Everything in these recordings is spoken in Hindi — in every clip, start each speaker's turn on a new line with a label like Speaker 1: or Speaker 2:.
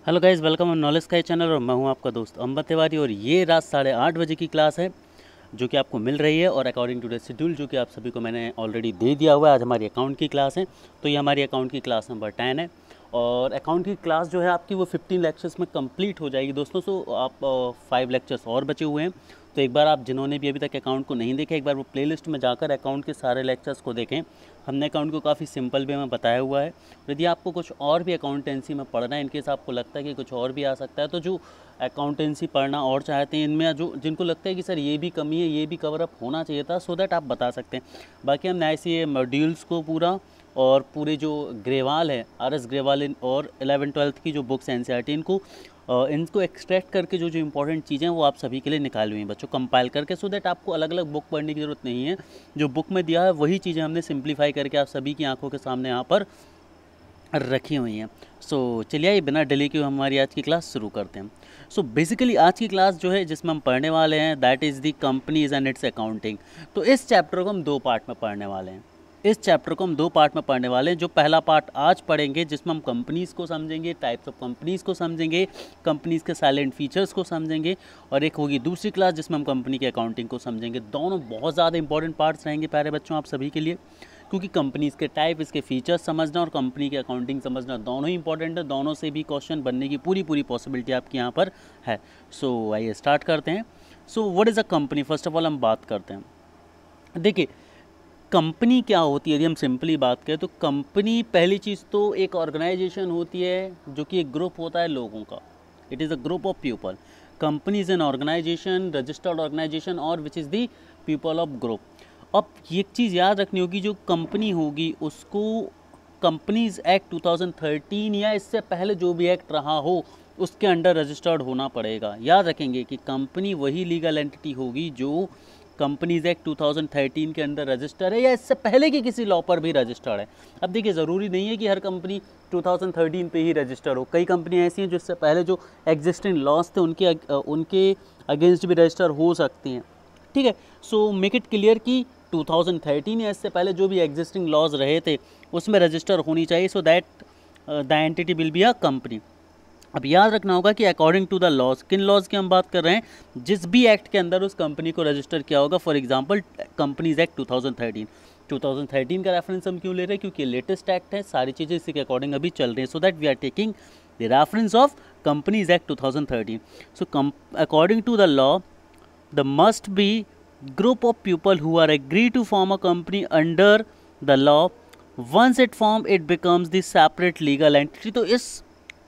Speaker 1: Hello guys, welcome on knowledge sky channel और मैं हूं आपका दोस्त अंबर तिवारी। और ये रात 8:30 की क्लास है जो कि आपको मिल रही है। और अकॉर्डिंग टू द शेड्यूल जो कि आप सभी को मैंने ऑलरेडी दे दिया हुआ है, आज हमारी अकाउंट की क्लास है। तो ये हमारी अकाउंट की क्लास नंबर 10 है। और अकाउंट की क्लास जो है आपकी वो 15 लेक्चर्स में कंप्लीट हो जाएगी दोस्तों। सो आप 5 लेक्चर्स और बचे हुए हैं। तो एक बार आप जिन्होंने भी अभी तक अकाउंट को नहीं देखा, एक बार वो प्लेलिस्ट में जाकर अकाउंट के सारे लेक्चर्स को देखें। हमने अकाउंट को काफ़ी सिंपल वे में बताया हुआ है। यदि आपको कुछ और भी अकाउंटेंसी में पढ़ना है, इनकेस आपको लगता है कि कुछ और भी आ सकता है, तो जो अकाउंटेंसी पढ़ना और चाहते हैं इनमें, जो जिनको लगता है कि सर ये भी कमी है, ये भी कवर अप होना चाहिए था, सो दैट आप बता सकते हैं। बाकी हमने ऐसे मॉड्यूल्स को पूरा और पूरे जो ग्रेवाल है, RS ग्रेवाल और 11th-12th की जो बुक्स हैं NCERT, इनको एक्सट्रैक्ट करके जो जो इंपॉर्टेंट चीज़ें हैं वो आप सभी के लिए निकाली हुई हैं बच्चों, कंपाइल करके, सो दैट आपको अलग अलग बुक पढ़ने की ज़रूरत नहीं है। जो बुक में दिया है वही चीज़ें हमने सिंप्लीफाई करके आप सभी की आंखों के सामने यहाँ पर रखी हुई हैं। सो चलिए ये बिना डिले के हमारी आज की क्लास शुरू करते हैं। सो बेसिकली आज की क्लास जो है जिसमें हम पढ़ने वाले हैं, that is the companies and it's accounting. तो इस चैप्टर को हम 2 पार्ट में पढ़ने वाले हैं। जो पहला पार्ट आज पढ़ेंगे जिसमें हम कंपनीज़ को समझेंगे, टाइप्स ऑफ कंपनीज़ को समझेंगे, कंपनीज़ के साइलेंट फीचर्स को समझेंगे। और एक होगी दूसरी क्लास जिसमें हम कंपनी के अकाउंटिंग को समझेंगे। दोनों बहुत ज़्यादा इंपॉर्टेंट पार्ट्स रहेंगे प्यारे बच्चों आप सभी के लिए, क्योंकि कंपनीज़ के टाइप, इसके फीचर्स समझना और कंपनी के अकाउंटिंग समझना दोनों ही इंपॉर्टेंट है। दोनों से भी क्वेश्चन बनने की पूरी पॉसिबिलिटी आपकी यहाँ पर है। सो आइए स्टार्ट करते हैं। So what is a company, first of all हम बात करते हैं। देखिए कंपनी क्या होती है, यदि हम सिंपली बात करें तो कंपनी पहली चीज़ तो एक ऑर्गेनाइजेशन होती है जो कि एक ग्रुप होता है लोगों का। It is a group of people. Company is an organisation, registered organisation और which is the people of group. अब ये एक चीज़ याद रखनी होगी, जो कंपनी होगी उसको कंपनीज एक्ट 2013 या इससे पहले जो भी एक्ट रहा हो उसके अंडर रजिस्टर्ड होना पड़ेगा। याद रखेंगे कि कंपनी वही लीगल एंटिटी होगी जो कंपनीज एक्ट 2013 के अंदर रजिस्टर है या इससे पहले की किसी लॉ पर भी रजिस्टर्ड है। अब देखिए ज़रूरी नहीं है कि हर कंपनी 2013 पे ही रजिस्टर हो। कई कंपनियां ऐसी हैं जो इससे पहले जो एग्जिस्टिंग लॉज थे उनके अगेंस्ट भी रजिस्टर हो सकती हैं। ठीक है, सो मेक इट क्लियर कि 2013 या इससे पहले जो भी एग्जिस्टिंग लॉज रहे थे उसमें रजिस्टर होनी चाहिए, so that the entity will be a company. अब याद रखना होगा कि अकॉर्डिंग टू द लॉज, किन लॉज की हम बात कर रहे हैं, जिस भी एक्ट के अंदर उस कंपनी को रजिस्टर किया होगा। फॉर एग्जांपल कंपनीज एक्ट 2013 का रेफरेंस हम क्यों ले रहे हैं, क्योंकि लेटेस्ट एक्ट है, सारी चीज़ें इसी के अकॉर्डिंग अभी चल रही हैं। So that we are taking the reference of companies act 2013। So according to the law the must be group of people who are agree to form a company under the law. Once it form it becomes the separate legal entity। तो इस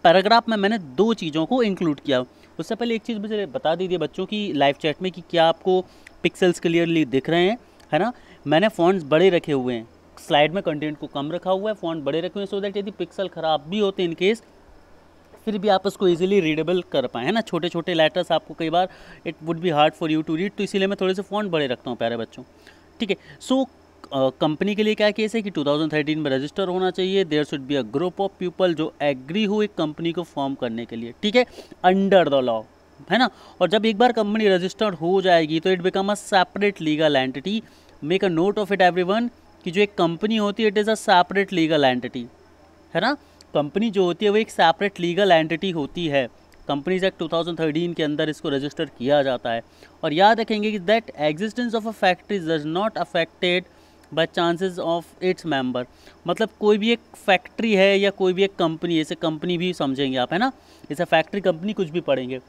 Speaker 1: पैराग्राफ में मैंने 2 चीज़ों को इंक्लूड किया। उससे पहले एक चीज़ मुझे बता दीजिए बच्चों की लाइव चैट में कि क्या आपको पिक्सल्स क्लियरली दिख रहे हैं, है ना। मैंने फ़ॉन्ट्स बड़े रखे हुए हैं, स्लाइड में कंटेंट को कम रखा हुआ है, फ़ॉन्ट बड़े रखे हुए हैं, सो दैट यदि पिक्सल ख़राब भी होते इन केस फिर भी आप उसको इजीली रीडेबल कर पाएँ, है ना। छोटे छोटे लेटर्स आपको कई बार it would be hard for you to read, तो इसीलिए मैं थोड़े से फ़ॉन्ट बड़े रखता हूँ प्यारे बच्चों। ठीक है, सो कंपनी के लिए क्या केस है कि 2013 में रजिस्टर होना चाहिए। There should be a group of people जो एग्री हो एक कंपनी को फॉर्म करने के लिए, ठीक है, अंडर द लॉ, है ना। और जब एक बार कंपनी रजिस्टर्ड हो जाएगी तो it become a separate legal entity. Make a note of it everyone कि जो एक कंपनी होती है it is a separate legal entity, है ना। कंपनी जो होती है वो एक सेपरेट लीगल एंटिटी होती है। कंपनीज एक्ट 2013 के अंदर इसको रजिस्टर किया जाता है। और याद रखेंगे कि that existence of a factory does not affected by chances of its member. मतलब कोई भी एक फैक्ट्री है या कोई भी एक कंपनी, ऐसे कंपनी भी समझेंगे आप, है ना, जैसे फैक्ट्री कंपनी कुछ भी पढ़ेंगे,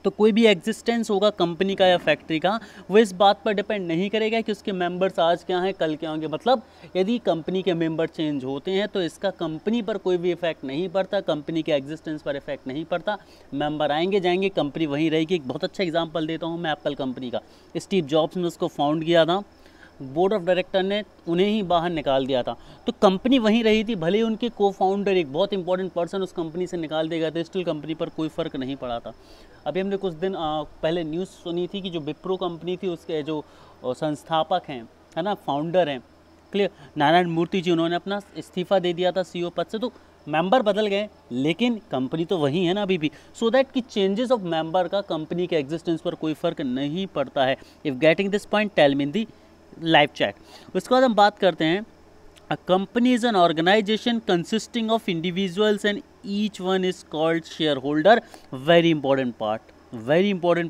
Speaker 1: तो कोई भी एग्जिस्टेंस होगा कंपनी का या फैक्ट्री का, वो इस बात पर डिपेंड नहीं करेगा कि उसके मेंबर्स आज क्या हैं कल क्या होंगे। मतलब यदि कंपनी के मेंबर चेंज होते हैं तो इसका कंपनी पर कोई भी इफेक्ट नहीं पड़ता, कंपनी के एग्जिस्टेंस पर इफेक्ट नहीं पड़ता। मेंबर आएंगे जाएंगे, कंपनी वहीं रहेगी। एक बहुत अच्छा एग्जाम्पल देता हूँ मैं एप्पल कंपनी का। स्टीव जॉब्स ने उसको फाउंड किया था, बोर्ड ऑफ डायरेक्टर ने उन्हें ही बाहर निकाल दिया था, तो कंपनी वहीं रही थी। भले ही उनके को फाउंडर एक बहुत इंपॉर्टेंट पर्सन उस कंपनी से निकाल दिया गया था, स्टिल कंपनी पर कोई फ़र्क नहीं पड़ा था। अभी हमने कुछ दिन पहले न्यूज़ सुनी थी कि जो विप्रो कंपनी थी उसके जो संस्थापक हैं, है ना, फाउंडर हैं, क्लियर, नारायण मूर्ति जी, उन्होंने अपना इस्तीफ़ा दे दिया था CEO पद से। तो मेंबर बदल गए लेकिन कंपनी तो वही है ना अभी भी। सो दैट कि चेंजेस ऑफ मेंबर का कंपनी के एग्जिस्टेंस पर कोई फ़र्क नहीं पड़ता है। If getting this point tell me in the live chat. उसके बाद हम बात करते हैं A company is an organization consisting of individuals and each one is called shareholder. Very important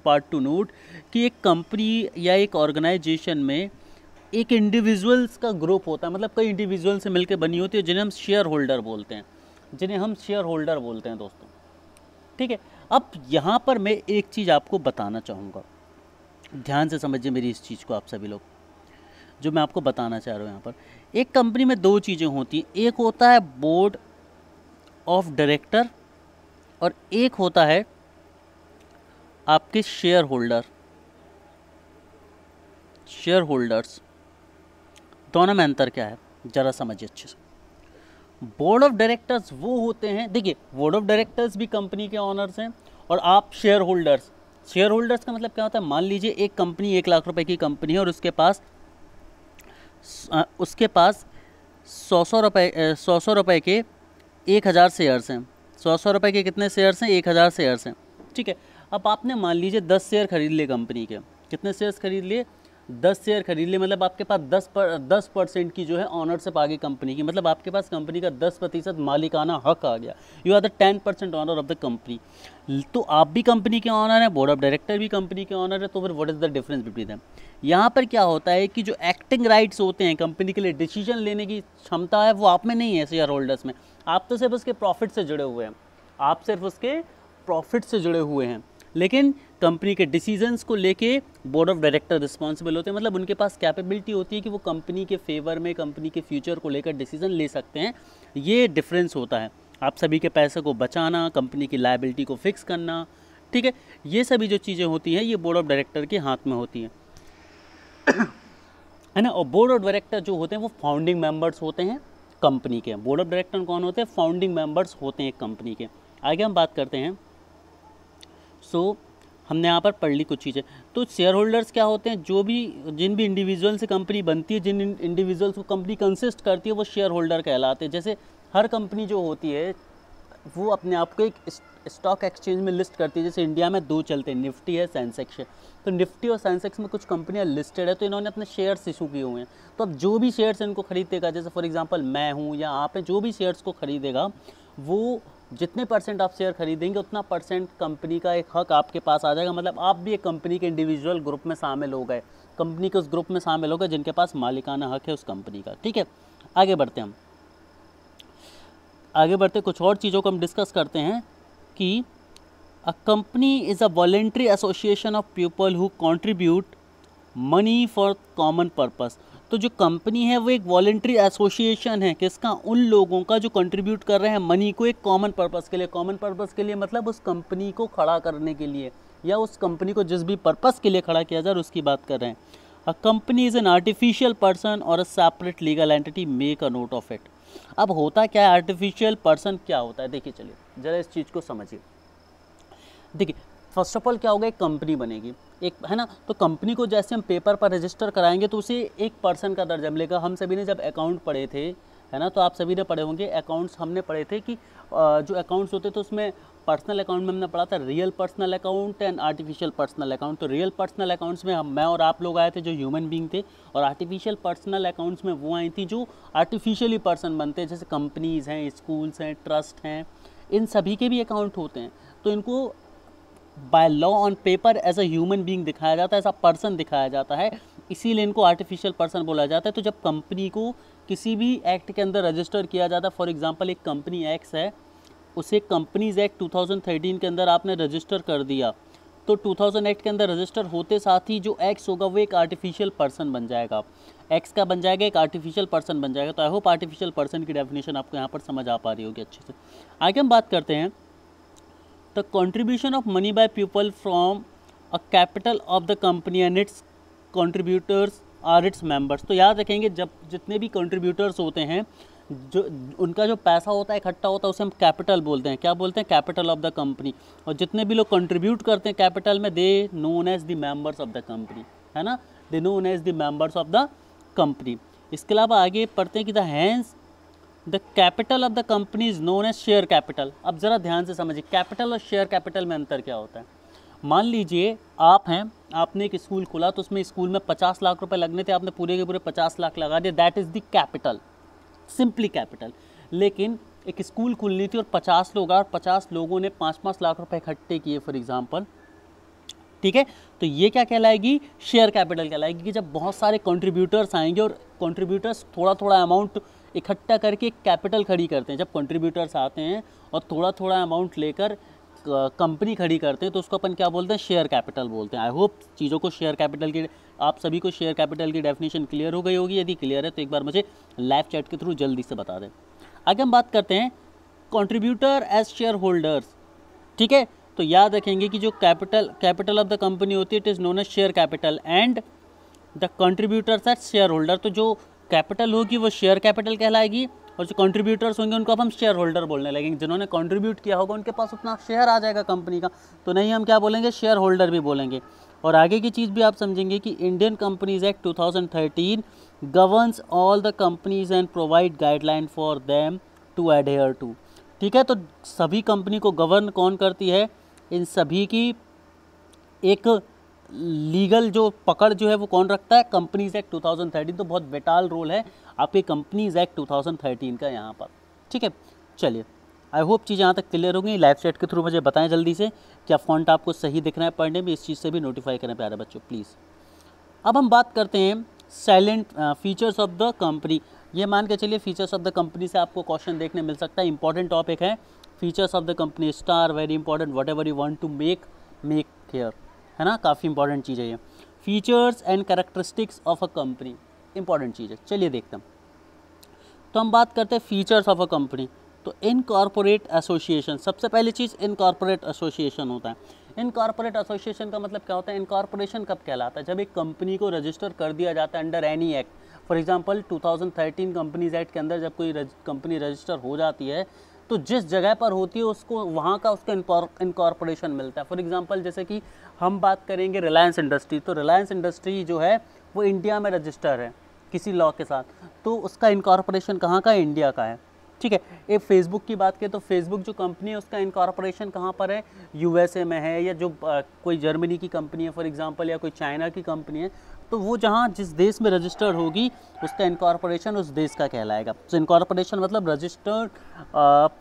Speaker 1: part to note कि एक कंपनी या एक ऑर्गेनाइजेशन में एक इंडिविजुअल्स का ग्रुप होता है, मतलब कई इंडिविजुअल से मिलकर बनी होती है, जिन्हें हम शेयर होल्डर बोलते हैं दोस्तों। ठीक है, अब यहाँ पर मैं एक चीज़ आपको बताना चाहूँगा, ध्यान से समझिए मेरी इस चीज़ को आप सभी लोग, जो मैं आपको बताना चाह रहा हूँ। यहाँ पर एक कंपनी में दो चीज़ें होती हैं, एक होता है बोर्ड ऑफ डायरेक्टर और एक होता है आपके शेयर होल्डर्स। दोनों में अंतर क्या है ज़रा समझिए अच्छे से। बोर्ड ऑफ डायरेक्टर्स वो होते हैं, देखिए बोर्ड ऑफ डायरेक्टर्स भी कंपनी के ऑनर्स हैं और आप शेयर होल्डर्स का मतलब क्या होता है, मान लीजिए एक कंपनी 1 लाख रुपए की कंपनी है और उसके पास 100 रुपए के 1000 शेयर्स हैं। 100 रुपए के कितने शेयर्स हैं? 1000 शेयर्स हैं। ठीक है, अब आपने मान लीजिए 10 शेयर खरीद लिए कंपनी के। कितने शेयर्स खरीद लिए? 10 शेयर खरीद लिए, मतलब आपके पास 10% की जो है ऑनरशिप आ गई कंपनी की, मतलब आपके पास कंपनी का 10% मालिकाना हक आ गया। You are the 10% owner of the company. तो आप भी कंपनी के ऑनर हैं, बोर्ड ऑफ डायरेक्टर भी कंपनी के ऑनर है, तो फिर what is the difference between them? यहाँ पर क्या होता है कि जो एक्टिंग राइट्स होते हैं कंपनी के लिए, डिसीजन लेने की क्षमता है, वो आप में नहीं है शेयर होल्डर्स में। आप तो सिर्फ उसके प्रॉफिट से जुड़े हुए हैं, लेकिन कंपनी के डिसीजंस को लेके बोर्ड ऑफ डायरेक्टर रिस्पॉन्सिबल होते हैं, मतलब उनके पास कैपेबिलिटी होती है कि वो कंपनी के फेवर में, कंपनी के फ्यूचर को लेकर डिसीजन ले सकते हैं। ये डिफरेंस होता है। आप सभी के पैसे को बचाना, कंपनी की लायबिलिटी को फिक्स करना, ठीक है, ये सभी जो चीज़ें होती हैं ये बोर्ड ऑफ डायरेक्टर के हाथ में होती हैं, है ना। और बोर्ड ऑफ डायरेक्टर जो होते हैं वो फाउंडिंग मेंबर्स होते हैं कंपनी के। बोर्ड ऑफ डायरेक्टर कौन होते हैं? फाउंडिंग मेंबर्स होते हैं कंपनी के। आगे हम बात करते हैं। हमने यहाँ पर पढ़ ली कुछ चीज़ें। तो शेयर होल्डर्स क्या होते हैं? जिन भी इंडिविजुअल से कंपनी बनती है, जिन इंडिविजुअल्स को कंपनी कंसिस्ट करती है, वो शेयर होल्डर कहलाते हैं। जैसे हर कंपनी जो होती है वो अपने आप को एक स्टॉक एक्सचेंज में लिस्ट करती है। जैसे इंडिया में 2 चलते हैं, निफ्टी है, सेंसेक्स है। तो निफ्टी और सेंसेक्स में कुछ कंपनियां लिस्टेड है, तो इन्होंने अपने शेयर्स इशू किए हुए हैं। तो अब जो भी शेयर्स इनको खरीदेगा, जैसे फॉर एग्जांपल मैं हूँ या आप हैं, जो भी शेयर्स को खरीदेगा, वो जितने % आप शेयर खरीदेंगे उतना % कंपनी का एक हक आपके पास आ जाएगा। मतलब आप भी एक कंपनी के इंडिविजुअल ग्रुप में शामिल हो गए, कंपनी के उस ग्रुप में शामिल हो गए जिनके पास मालिकाना हक है उस कंपनी का। ठीक है, आगे बढ़ते कुछ और चीज़ों को हम डिस्कस करते हैं कि अ company is a voluntary association of people who contribute money for common purpose. तो जो कंपनी है वो एक वॉलेंट्री एसोसिएशन है, किसका? उन लोगों का जो कंट्रीब्यूट कर रहे हैं मनी को एक कॉमन पर्पस के लिए। कॉमन पर्पस के लिए मतलब उस कंपनी को खड़ा करने के लिए, या उस कंपनी को जिस भी पर्पस के लिए खड़ा किया जाए उसकी बात कर रहे हैं। A company is an artificial person और a separate legal entity, make a note of it. अब होता क्या है आर्टिफिशियल पर्सन क्या होता है? देखिए, चलिए ज़रा इस चीज़ को समझिए। देखिए, फर्स्ट ऑफ ऑल क्या होगा, एक कंपनी बनेगी, एक, है ना। तो कंपनी को जैसे हम पेपर पर रजिस्टर कराएंगे तो उसे एक पर्सन का दर्जा मिलेगा। हम सभी ने जब अकाउंट पढ़े थे, है ना, तो आप सभी ने पढ़े होंगे अकाउंट्स, हमने पढ़े थे कि जो अकाउंट्स होते थे उसमें पर्सनल अकाउंट में हमने पढ़ा था real personal account and artificial personal account. तो रियल पर्सनल अकाउंट्स में मैं और आप लोग आए थे जो ह्यूमन बीइंग थे, और आर्टिफिशियल पर्सनल अकाउंट्स में वो आई थी जो आर्टिफिशियली पर्सन बनते हैं, जैसे कंपनीज़ हैं, स्कूल्स हैं, ट्रस्ट हैं, इन सभी के भी अकाउंट होते हैं। तो इनको by law on paper as a human being दिखाया जाता है, एज अ पर्सन दिखाया जाता है, इसीलिए इनको आर्टिफिशियल पर्सन बोला जाता है। तो जब कंपनी को किसी भी एक्ट के अंदर रजिस्टर किया जाता है, फॉर एग्जांपल एक कंपनी एक्स है, उसे कंपनीज एक्ट 2013 के अंदर आपने रजिस्टर कर दिया, तो 2008 के अंदर रजिस्टर होते साथ ही जो एक्स होगा वो एक आर्टिफिशियल पर्सन बन जाएगा। एक्स का बन जाएगा, एक आर्टिफिशियल पर्सन बन जाएगा। तो आई होप आर्टिफिशियल पर्सन की डेफिनेशन आपको यहाँ पर समझ आ पा रही होगी अच्छे से। आगे हम बात करते हैं the contribution of money by people from a capital of the company and its contributors are its members. तो याद रखेंगे, जब जितने भी कंट्रीब्यूटर्स होते हैं, जो उनका जो पैसा होता है इकट्ठा होता है, उसे हम कैपिटल बोलते हैं। क्या बोलते हैं? Capital of the company. और जितने भी लोग कंट्रीब्यूट करते हैं कैपिटल में, they known as the members of the company, है ना, they known as the members of the company. इसके अलावा आगे पढ़ते हैं कि the hence the capital of the company is known as share capital. अब ज़रा ध्यान से समझिए, कैपिटल और शेयर कैपिटल में अंतर क्या होता है। मान लीजिए आप हैं, आपने एक स्कूल खोला, तो उसमें स्कूल में 50 लाख रुपए लगने थे, आपने पूरे के पूरे 50 लाख लगा दिए, that is the capital. Simply capital. लेकिन एक स्कूल खुलनी थी और 50 लोग और 50 लोगों ने 5-5 लाख रुपए इकट्ठे किए फॉर एग्जांपल, ठीक है, तो ये क्या कहलाएगी, शेयर कैपिटल कहलाएगी। कि जब बहुत सारे कंट्रीब्यूटर्स आएंगे और कंट्रीब्यूटर्स थोड़ा थोड़ा अमाउंट इकट्ठा करके एक कैपिटल खड़ी करते हैं, जब कंट्रीब्यूटर्स आते हैं और थोड़ा थोड़ा अमाउंट लेकर कंपनी खड़ी करते हैं तो उसको अपन क्या बोलते हैं, शेयर कैपिटल बोलते हैं। आई होप चीज़ों को शेयर कैपिटल की, आप सभी को शेयर कैपिटल की डेफिनेशन क्लियर हो गई होगी। यदि क्लियर है तो एक बार मुझे लाइव चैट के थ्रू जल्दी से बता दें। आगे हम बात करते हैं कंट्रीब्यूटर एज शेयर होल्डर्स, ठीक है। तो याद रखेंगे कि जो कैपिटल ऑफ द कंपनी होती है it is known as share capital and the contributors as share holder. तो जो कैपिटल होगी वो शेयर कैपिटल कहलाएगी और जो कंट्रीब्यूटर्स होंगे उनको अब हम शेयर होल्डर बोलने लगेंगे। जिन्होंने कंट्रीब्यूट किया होगा उनके पास उतना शेयर आ जाएगा कंपनी का, तो नहीं हम क्या बोलेंगे, शेयर होल्डर भी बोलेंगे। और आगे की चीज़ भी आप समझेंगे कि Indian companies act 2013 governs all the companies and provide guideline for them to adhere to, ठीक है। तो सभी कंपनी को गवर्न कौन करती है, इन सभी की एक लीगल जो पकड़ जो है वो कौन रखता है, कंपनीज एक्ट 2013। तो बहुत विटाल रोल है आपके कंपनीज एक्ट 2013 का यहाँ पर, ठीक है। चलिए, आई होप चीज़ यहाँ तक क्लियर हो गई। लाइव चैट के थ्रू मुझे बताएं जल्दी से क्या फ़ॉन्ट आपको सही दिख रहा है पढ़ने में, इस चीज़ से भी नोटिफाई करें प्यारे बच्चों प्लीज़। अब हम बात करते हैं salient features of the company. ये मान के चलिए फीचर्स ऑफ द कंपनी से आपको क्वेश्चन देखने मिल सकता है। इंपॉर्टेंट टॉपिक है features of the company, star very important, whatever you want to make care, है ना, काफ़ी इंपॉर्टेंट चीज़ है ये। Features and characteristics of a company, important चीज़ है। चलिए देखते हैं। तो हम बात करते हैं फीचर्स ऑफ अ कंपनी। तो इनकॉर्पोरेट एसोसिएशन, सबसे पहली चीज़ इनकॉर्पोरेट एसोसिएशन होता है। इनकॉर्पोरेट एसोसिएशन का मतलब क्या होता है, इनकॉर्पोरेशन कब कहलाता है, जब एक कंपनी को रजिस्टर कर दिया जाता है under any act. For example 2013 companies act के अंदर जब कोई कंपनी रजिस्टर हो जाती है तो जिस जगह पर होती है उसको वहाँ का उसका इनकॉर्पोरेशन मिलता है। फॉर एग्जांपल जैसे कि हम बात करेंगे रिलायंस इंडस्ट्री, तो रिलायंस इंडस्ट्री जो है वो इंडिया में रजिस्टर है किसी लॉ के साथ, तो उसका इनकॉर्पोरेशन कहाँ का है, इंडिया का है, ठीक है। एक फेसबुक की बात करें तो फेसबुक जो कंपनी है उसका इनकॉर्पोरेशन कहाँ पर है, यूएसए में है, या जो कोई जर्मनी की कंपनी है फॉर एग्जांपल, या कोई चाइना की कंपनी है, तो वो जहाँ जिस देश में रजिस्टर्ड होगी उसका इनकॉर्पोरेशन उस देश का कहलाएगा। तो इनकॉर्पोरेशन मतलब registered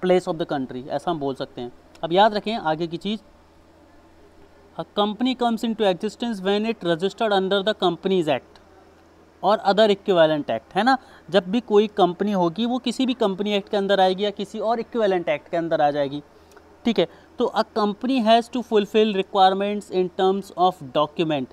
Speaker 1: place of the country, ऐसा हम बोल सकते हैं। अब याद रखें आगे की चीज़, a company comes into existence when it registered under the companies act और अदर इक्विवेलेंट एक्ट, है ना। जब भी कोई कंपनी होगी वो किसी भी कंपनी एक्ट के अंदर आएगी या किसी और इक्विवेलेंट एक्ट के अंदर आ जाएगी, ठीक है। तो a company has to fulfil requirements in terms of document,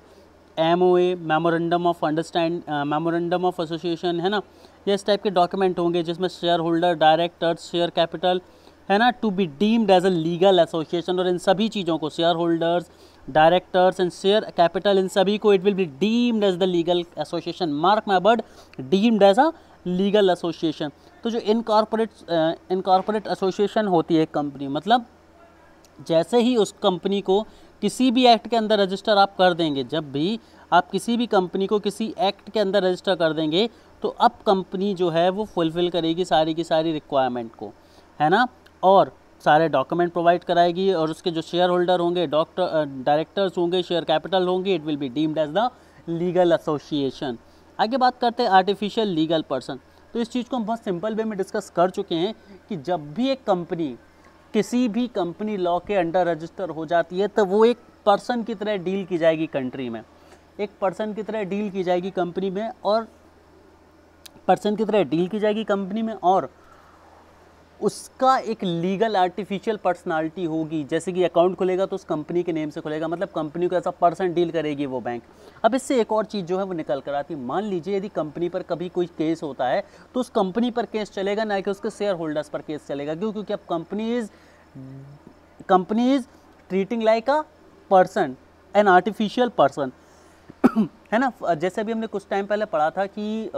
Speaker 1: MOA, memorandum of understand, memorandum of association, है ना, ये इस टाइप के डॉक्यूमेंट होंगे जिसमें share holder, directors, share capital, है ना, to be deemed as a legal association. और इन सभी चीज़ों को, share holders, directors and share capital, इन सभी को it will be deemed as the legal association, mark my word, deemed as a legal association. तो जो इनकॉर्पोरेट एसोसिएशन होती है एक कंपनी, मतलब जैसे ही उस कंपनी को किसी भी एक्ट के अंदर रजिस्टर आप कर देंगे, जब भी आप किसी भी कंपनी को किसी एक्ट के अंदर रजिस्टर कर देंगे तो अब कंपनी जो है वो फुलफ़िल करेगी सारी की सारी रिक्वायरमेंट को, है ना, और सारे डॉक्यूमेंट प्रोवाइड कराएगी, और उसके जो शेयर होल्डर होंगे, डायरेक्टर्स होंगे, शेयर कैपिटल होंगे, it will be deemed as the legal association. आगे बात करते हैं आर्टिफिशियल लीगल पर्सन। तो इस चीज़ को हम बहुत सिंपल वे में डिस्कस कर चुके हैं कि जब भी एक कंपनी किसी भी कंपनी लॉ के अंडर रजिस्टर हो जाती है तो वो एक पर्सन की तरह डील की जाएगी कंट्री में, एक पर्सन की तरह डील की जाएगी कंपनी में, और पर्सन की तरह डील की जाएगी कंपनी में, और उसका एक लीगल आर्टिफिशियल पर्सनालिटी होगी। जैसे कि अकाउंट खुलेगा तो उस कंपनी के नेम से खुलेगा, मतलब कंपनी को ऐसा पर्सन डील करेगी वो बैंक। अब इससे एक और चीज़ जो है वो निकल कर आती है, मान लीजिए यदि कंपनी पर कभी कोई केस होता है तो उस कंपनी पर केस चलेगा, ना कि उसके शेयर होल्डर्स पर केस चलेगा। क्यों? क्योंकि अब company is treating like a person, N artificial person, है ना। जैसे अभी हमने कुछ टाइम पहले पढ़ा था कि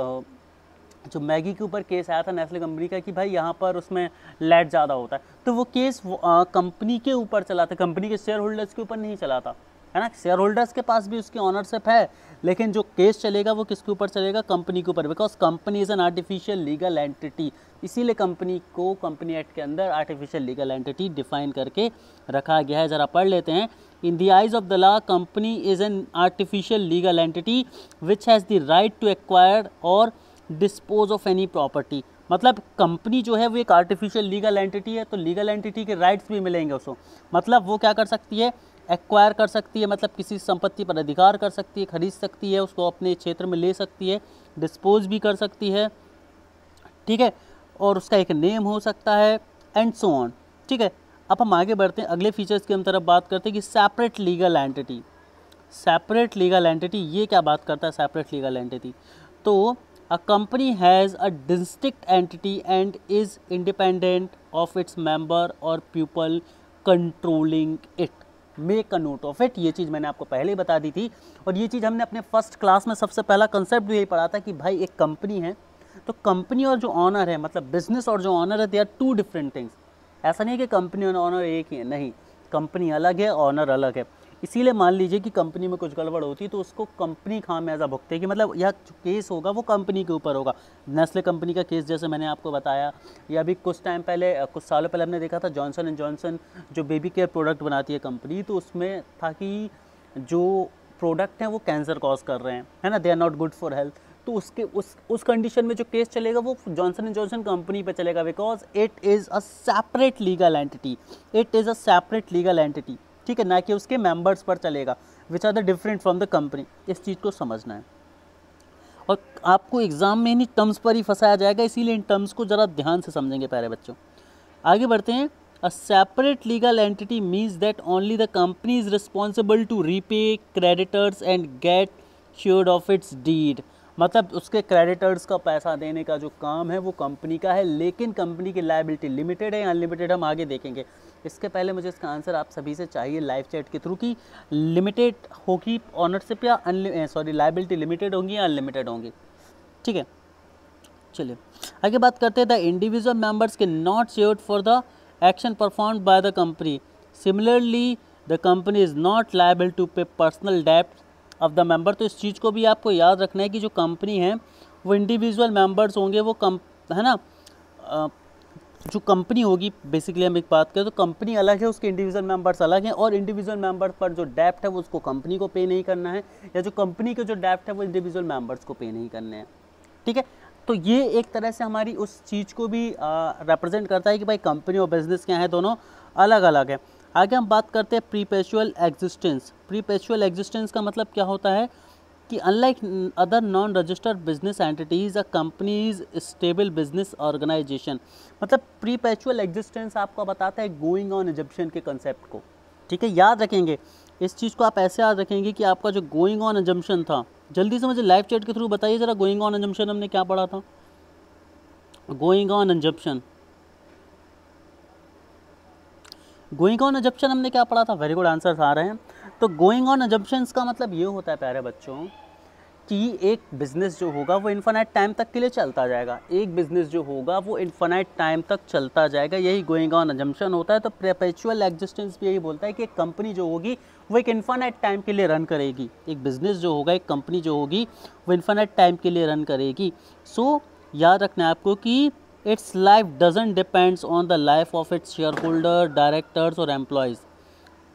Speaker 1: जो मैगी के ऊपर केस आया था नेस्ले कंपनी का कि भाई यहाँ पर उसमें लैट ज़्यादा होता है, तो वो केस कंपनी के ऊपर चला था, कंपनी के शेयर होल्डर्स के ऊपर नहीं चला था, है ना। शेयर होल्डर्स के पास भी उसकी ऑनरशिप है, लेकिन जो केस चलेगा वो किसके ऊपर चलेगा, कंपनी के ऊपर, because company is an artificial legal entity. इसीलिए कंपनी को कंपनी एक्ट के अंदर आर्टिफिशियल लीगल एंटिटी डिफाइन करके रखा गया है। ज़रा पढ़ लेते हैं। In the eyes of the law company is an artificial legal entity which has the right to acquire और डिस्पोज ऑफ एनी प्रॉपर्टी। मतलब कंपनी जो है वो एक आर्टिफिशियल लीगल एंटिटी है, तो लीगल एंटिटी के राइट्स भी मिलेंगे उसको। मतलब वो क्या कर सकती है, एक्वायर कर सकती है, मतलब किसी संपत्ति पर अधिकार कर सकती है, खरीद सकती है, उसको अपने क्षेत्र में ले सकती है, डिस्पोज भी कर सकती है, ठीक है, और उसका एक नेम हो सकता है, एंड सो ऑन, ठीक है। अब हम आगे बढ़ते हैं, अगले फीचर्स की हम तरफ बात करते हैं कि separate legal entity. Separate legal entity ये क्या बात करता है, सेपरेट लीगल एंटिटी, तो a company has a distinct entity and is independent of its member और people controlling it. Make a note of it, ये चीज़ मैंने आपको पहले ही बता दी थी, और ये चीज़ हमने अपने फर्स्ट क्लास में सबसे पहला कंसेप्ट भी यही पढ़ा था कि भाई एक कंपनी है, तो कंपनी और जो ऑनर है, मतलब बिजनेस और जो ऑनर है, they are two different things. ऐसा नहीं है कि कंपनी और ऑनर एक ही है, नहीं, कंपनी अलग है, ऑनर अलग है। इसीलिए मान लीजिए कि कंपनी में कुछ गड़बड़ होती है तो उसको कंपनी खामियाजा भुगतेगी, मतलब यह जो केस होगा वो कंपनी के ऊपर होगा। नेस्ले कंपनी का केस जैसे मैंने आपको बताया, या अभी कुछ टाइम पहले, कुछ सालों पहले हमने देखा था जॉनसन एंड जॉनसन जो बेबी केयर प्रोडक्ट बनाती है कंपनी, तो उसमें था कि जो प्रोडक्ट हैं वो कैंसर कॉज कर रहे हैं, है ना, they are not good for health. तो उसके उस कंडीशन में जो केस चलेगा वो जॉनसन एंड जॉनसन कंपनी पे चलेगा, because it is a separate legal entity, it is a separate legal entity, ठीक है, ना कि उसके मेंबर्स पर चलेगा, which are the different from the company. इस चीज़ को समझना है, और आपको एग्जाम में इन्हीं टर्म्स पर ही फंसाया जाएगा, इसीलिए इन टर्म्स को ज़रा ध्यान से समझेंगे प्यारे बच्चों। आगे बढ़ते हैं। A separate legal entity means that only the company is responsible to repay creditors and get sued of its deed. मतलब उसके क्रेडिटर्स का पैसा देने का जो काम है वो कंपनी का है, लेकिन कंपनी की लायबिलिटी लिमिटेड है या अनलिमिटेड हम आगे देखेंगे। इसके पहले मुझे इसका आंसर आप सभी से चाहिए लाइव चैट के थ्रू कि लिमिटेड होगी ऑनरशिप या लायबिलिटी लिमिटेड होंगी या अनलिमिटेड होंगी, ठीक है। चलिए आगे बात करते हैं। द इंडिविजुअल मेंबर्स के not shared for the action performed by the company. Similarly the company is not liable to pay personal डेब्ट ऑफ द मेंबर। तो इस चीज़ को भी आपको याद रखना है कि जो कंपनी है वो इंडिविजुअल मेंबर्स होंगे, वो है ना, जो कंपनी होगी, बेसिकली हम एक बात करें तो कंपनी अलग है, उसके इंडिविजुअल मेंबर्स अलग हैं, और इंडिविजुअल मेंबर्स पर जो डेब्ट है वो उसको कंपनी को पे नहीं करना है, या जो कंपनी के जो डेब्ट है वो इंडिविजुअल मेंबर्स को पे नहीं करने हैं, ठीक है। तो ये एक तरह से हमारी उस चीज़ को भी रिप्रेजेंट करता है कि भाई कंपनी और बिजनेस क्या है, दोनों अलग अलग है। आगे हम बात करते हैं प्रीपेचुअल एग्जिस्टेंस। प्रीपेचुअल एग्जिस्टेंस का मतलब क्या होता है कि unlike other non registered business entities, a company's stable business organisation. मतलब प्रीपेचुअल एग्जिस्टेंस आपको बताता है गोइंग ऑन एजम्पशन के कंसेप्ट को, ठीक है, याद रखेंगे इस चीज़ को। आप ऐसे याद रखेंगे कि आपका जो गोइंग ऑन एजम्पशन था, जल्दी से मुझे लाइव चैट के थ्रू बताइए ज़रा, गोइंग ऑन एजम्पशन हमने क्या पढ़ा था? Going on assumption, going on assumption हमने क्या पढ़ा था? वेरी गुड, आंसर आ रहे हैं। तो गोइंग ऑन एजम्पशंस का मतलब ये होता है प्यारे बच्चों कि एक बिज़नेस जो होगा वो इन्फिनाइट टाइम तक के लिए चलता जाएगा, एक बिज़नेस जो होगा वो इन्फिनाइट टाइम तक चलता जाएगा, यही गोइंग ऑन एजम्पशन होता है। तो परपेचुअल एग्जिस्टेंस भी यही बोलता है कि एक कंपनी जो होगी वो एक इन्फिनाइट टाइम के लिए रन करेगी, एक बिज़नेस जो होगा, एक कंपनी जो होगी वो इन्फिनाइट टाइम के लिए रन करेगी। सो याद रखना है आपको कि its life doesn't depends on the life of its share holder, directors और employees.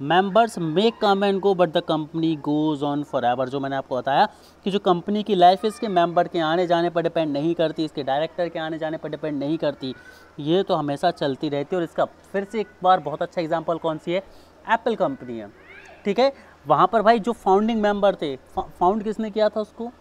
Speaker 1: Members may come and go but the company goes on for ever. जो मैंने आपको बताया कि जो कंपनी की लाइफ है इसके मेंबर के आने जाने पर डिपेंड नहीं करती, इसके डायरेक्टर के आने जाने पर डिपेंड नहीं करती, ये तो हमेशा चलती रहती है। और इसका फिर से एक बार बहुत अच्छा एग्जांपल कौन सी है? एप्पल कंपनी है, ठीक है। वहाँ पर भाई जो फाउंडिंग मेंबर थे, फाउंड किसने किया था उसको?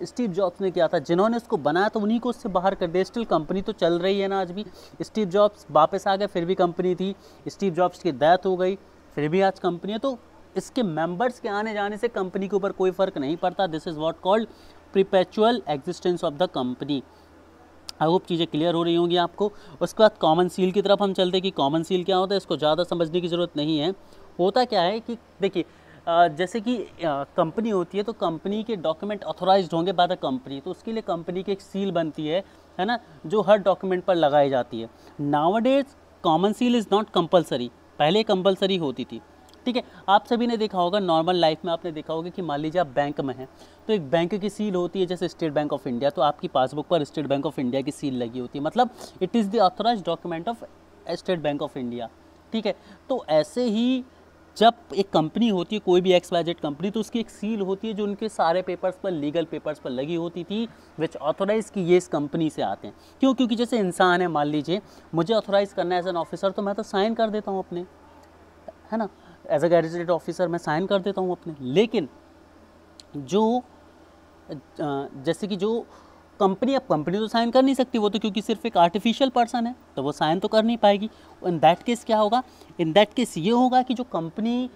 Speaker 1: स्टीव जॉब्स ने किया था। जिन्होंने इसको बनाया तो उन्हीं को उससे बाहर कर दिया। स्टिल कंपनी तो चल रही है ना आज भी। स्टीव जॉब्स वापस आ गए, फिर भी कंपनी थी। स्टीव जॉब्स की डेथ हो गई, फिर भी आज कंपनी है। तो इसके मेंबर्स के आने जाने से कंपनी के ऊपर कोई फ़र्क नहीं पड़ता। This is what called perpetual existence of the company. I hope चीज़ें क्लियर हो रही होंगी आपको। उसके बाद कॉमन सील की तरफ हम चलते हैं कि कॉमन सील क्या होता है। इसको ज़्यादा समझने की ज़रूरत नहीं है। होता क्या है कि देखिए, जैसे कि कंपनी होती है तो कंपनी के डॉक्यूमेंट ऑथोराइज्ड होंगे बाय द कंपनी, तो उसके लिए कंपनी की एक सील बनती है ना, जो हर डॉक्यूमेंट पर लगाई जाती है। Nowadays common seal is not compulsory, पहले कंपलसरी होती थी, ठीक है। आप सभी ने देखा होगा, नॉर्मल लाइफ में आपने देखा होगा कि मान लीजिए आप बैंक में हैं तो एक बैंक की सील होती है, जैसे स्टेट बैंक ऑफ इंडिया, तो आपकी पासबुक पर स्टेट बैंक ऑफ इंडिया की सील लगी होती है, मतलब it is the authorised document of State Bank of India, ठीक है। तो ऐसे ही जब एक कंपनी होती है, कोई भी XYZ कंपनी, तो उसकी एक सील होती है जो उनके सारे पेपर्स पर, लीगल पेपर्स पर लगी होती थी, विच ऑथोराइज कि ये इस कंपनी से आते हैं। क्यों? क्योंकि जैसे इंसान है, मान लीजिए मुझे ऑथोराइज़ करना है एज एन ऑफिसर, तो मैं तो साइन कर देता हूँ अपने, है ना, एज अ गैजेटेड ऑफिसर मैं साइन कर देता हूँ अपने। लेकिन जो जैसे कि जो कंपनी, अब कंपनी तो साइन कर नहीं सकती, वो तो क्योंकि सिर्फ एक आर्टिफिशियल पर्सन है, तो वो साइन तो कर नहीं पाएगी। इन दैट केस क्या होगा? इन दैट केस ये होगा कि जो कंपनी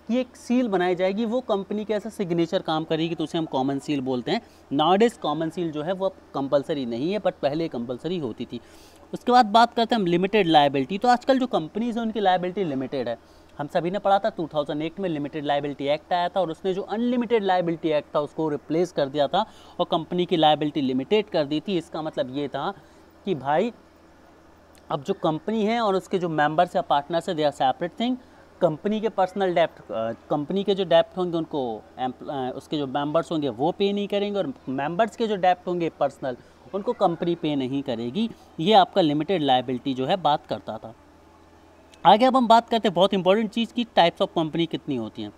Speaker 1: की एक सील बनाई जाएगी, वो कंपनी के ऐसा सिग्नेचर काम करेगी, तो उसे हम कॉमन सील बोलते हैं। नाउअडेज कॉमन सील जो है वो अब कंपलसरी नहीं है, बट पहले कंपलसरी होती थी। उसके बाद बात करते हैं हम लिमिटेड लायबिलिटी। तो आजकल जो कंपनीज हैं उनकी लायबिलिटी लिमिटेड है। हम सभी ने पढ़ा था 2008 में लिमिटेड लायबिलिटी एक्ट आया था, और उसने जो अनलिमिटेड लायबिलिटी एक्ट था उसको रिप्लेस कर दिया था और कंपनी की लायबिलिटी लिमिटेड कर दी थी। इसका मतलब ये था कि भाई अब जो कंपनी है और उसके जो मेंबर्स या पार्टनर्स है, they are separate thing. Company के पर्सनल डेप्ट, कंपनी के जो डेप्ट होंगे उनको उसके जो मेंबर्स होंगे वो पे नहीं करेंगे, और मेंबर्स के जो डेप्ट होंगे पर्सनल, उनको कंपनी पे नहीं करेगी। ये आपका लिमिटेड लायबिलिटी जो है बात करता था। आगे अब हम बात करते हैं बहुत इंपॉर्टेंट चीज़ की, टाइप्स ऑफ कंपनी कितनी होती हैं,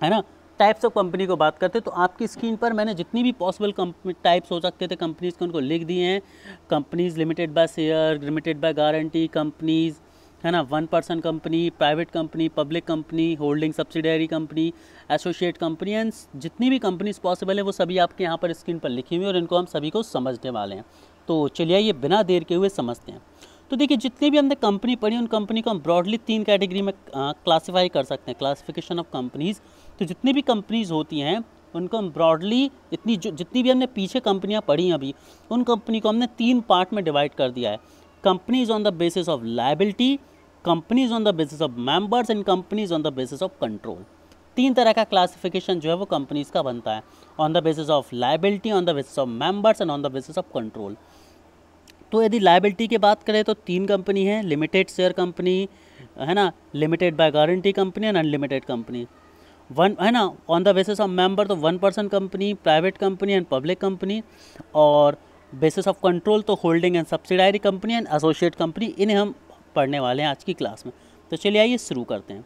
Speaker 1: है ना। टाइप्स ऑफ कंपनी को बात करते हैं तो आपकी स्क्रीन पर मैंने जितनी भी पॉसिबल टाइप्स हो सकते थे कंपनीज़ के उनको लिख दिए हैं। Companies limited by share, limited by guarantee companies, है ना, 1 person company, private company, public company, holding subsidiary company, associate company, and जितनी भी कंपनीज़ पॉसिबल है वो सभी आपके यहाँ पर स्क्रीन पर लिखी हुई है, और इनको हम सभी को समझने वाले हैं। तो चलिए ये बिना देर के हुए समझते हैं। तो देखिए जितनी भी हमने कंपनी पढ़ी, उन कंपनी को हम ब्रॉडली 3 कैटेगरी में क्लासीफाई कर सकते हैं, क्लासिफिकेशन ऑफ कंपनीज़। तो जितनी भी कंपनीज़ होती हैं उनको हम ब्रॉडली, जितनी भी हमने पीछे कंपनियां पढ़ी अभी, उन कंपनी को हमने 3 पार्ट में डिवाइड कर दिया है। Companies on the basis of liability, companies on the basis of members, and companies on the basis of control. 3 तरह का क्लासिफिकेशन जो है वो कंपनीज़ का बनता है, on the basis of liability, on the basis of members, and on the basis of control. तो यदि लायबिलिटी की बात करें तो 3 कंपनी है, लिमिटेड शेयर कंपनी, है ना, limited by guarantee company, and unlimited company. One, है ना, on the basis of member तो 1 person company, private company, and public company, और बेसिस ऑफ कंट्रोल तो holding and subsidiary company, and associate company. इन्हें हम पढ़ने वाले हैं आज की क्लास में। तो चलिए आइए शुरू करते हैं।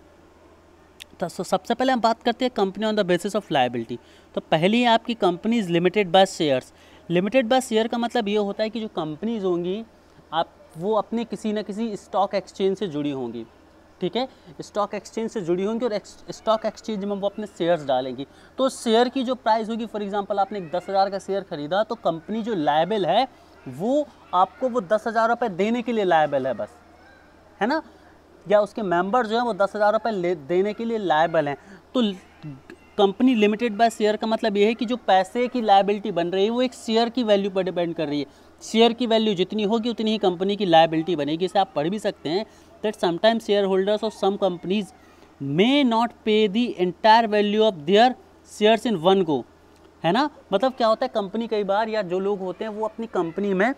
Speaker 1: तो सबसे पहले हम बात करते हैं company on the basis of liability. तो पहली है आपकी companies limited by shares. Limited by share का मतलब ये होता है कि जो कंपनीज होंगी आप वो अपने किसी न किसी स्टॉक एक्सचेंज से जुड़ी होंगी, ठीक है, स्टॉक एक्सचेंज से जुड़ी होंगी, और स्टॉक एक्सचेंज में वो अपने शेयर्स डालेंगी। तो शेयर की जो प्राइस होगी, फॉर एग्जांपल आपने 10,000 का शेयर खरीदा, तो कंपनी जो लायबल है वो आपको वो 10,000 रुपये देने के लिए लायबल है बस, है ना, या उसके मेंबर जो है वो 10,000 रुपये देने के लिए लायबल हैं। तो कंपनी लिमिटेड बाय शेयर का मतलब ये है कि जो पैसे की लायबिलिटी बन रही है वो एक शेयर की वैल्यू पर डिपेंड कर रही है। शेयर की वैल्यू जितनी होगी उतनी ही कंपनी की लायबिलिटी बनेगी। इसे आप पढ़ भी सकते हैं that sometimes share holders of some companies may not pay the entire value of their shares in one go, है ना। मतलब क्या होता है, कंपनी कई बार या जो लोग होते हैं वो अपनी कंपनी में